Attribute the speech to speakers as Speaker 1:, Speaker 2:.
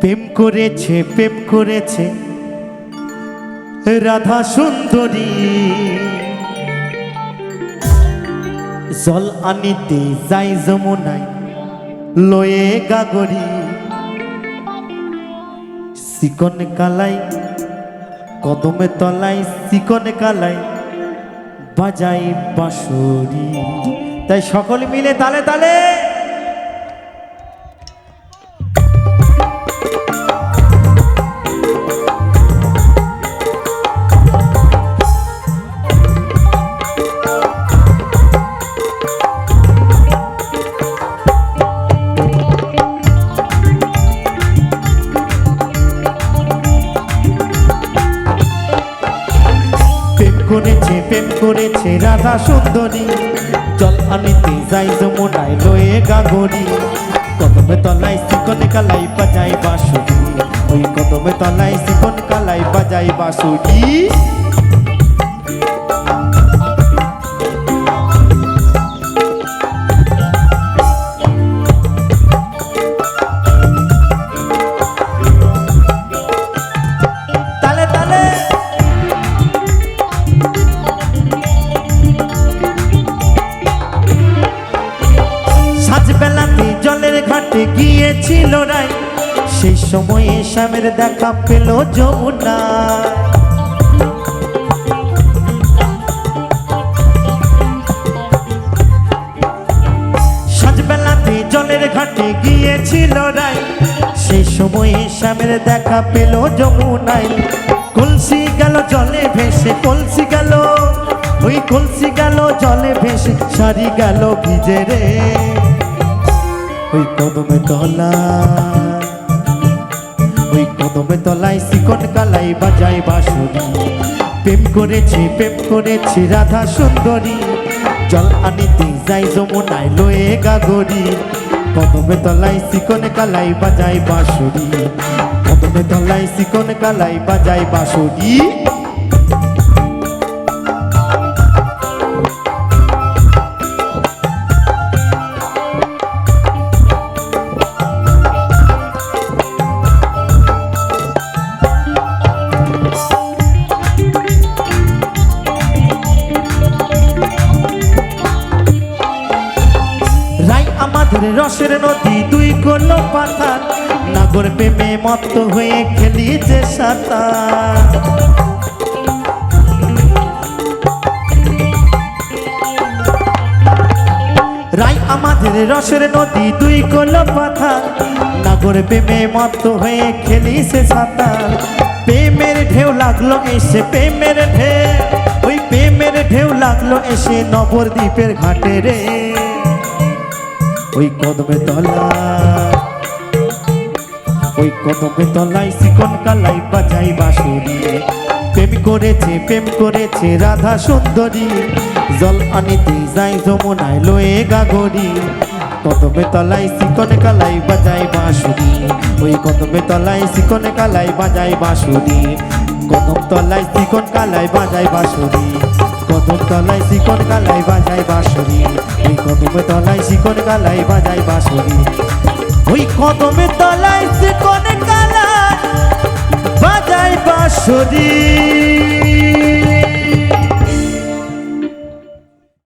Speaker 1: প্রেম করেছে রাধা সুন্দরী, জল আনিতে যাই যমুনায় লয়ে গাগরি, চিকন কালাই কদমে তলাই চিকন কালাই বাজাই বাঁশরি। তাই সকলে মিলে তালে তালে প্রেম করেছে রাধা সুন্দরী, জল আনিতে যাই যমুনায় লয়ে গাগরি, কদমে তলায় চিকন কালাই বাজাই বাঁশুরি, ওই কদমে তলায় চিকন কালাই বাজাই বাঁশুরি। জলের ঘাটে গিয়েছিল রাই, সেই সময়ে শ্যামের দেখা পেল যমুনা, সাজবেলাতে জলের ঘাটে গিয়েছিল রাই, সেই সময়ে শ্যামের দেখা পেল যমুনায়, কলসি গেল জলে ভেসে, কলসি গেল ওই কলসি গেল জলে ভেসে, শাড়ি গেল ভিজে রে, ওই কদমে তলায় চিকন কালাই বাজাই বাঁশুরি। প্রেম করেছে রাধা সুন্দরী, জল আনিতে যাই যমুনায় লয়ে গাগরি, কদমে তলায় চিকন কালাই বাজাই বাঁশুরি, কদমে তলায় চিকন কালাই বাজাই বাঁশুরি। রসের নদী দুই করলো পাথার, নাগর প্রেমে মত্ত হয়ে খেলিছে সাঁতার, রাই আমাদের রসের নদী দুই করলো পাথার, নাগর প্রেমে মত্ত হয়ে খেলিছে সাঁতার, প্রেমের ঢেউ লাগলো এসে, প্রেমের ঢেউ ওই প্রেমের ঢেউ লাগলো এসে নবদ্বীপের ঘাটে রে, ওই কদমে তলায় চিকন কালাই বাজাই বাঁশুরি। প্রেম করেছে রাধা সুন্দরী, জল আনিতে যাই যমুনায় লয়ে গাগরি, কদমে তলায় চিকন কালাই বাজাই বাঁশুরি, ওই কদমে তলায় চিকন কালাই বাজাই বাঁশুরি, কদম তলায় চিকন কালাই বাজাই বাঁশুরি, কদম তলায় চিকন কালাই বাজাই বাঁশুরি, ওই কদমে তলায় চিকন কালাই বাজাই বাঁশুরি, ওই কদমে তলায় চিকন কালাই বাজাই বাঁশুরি।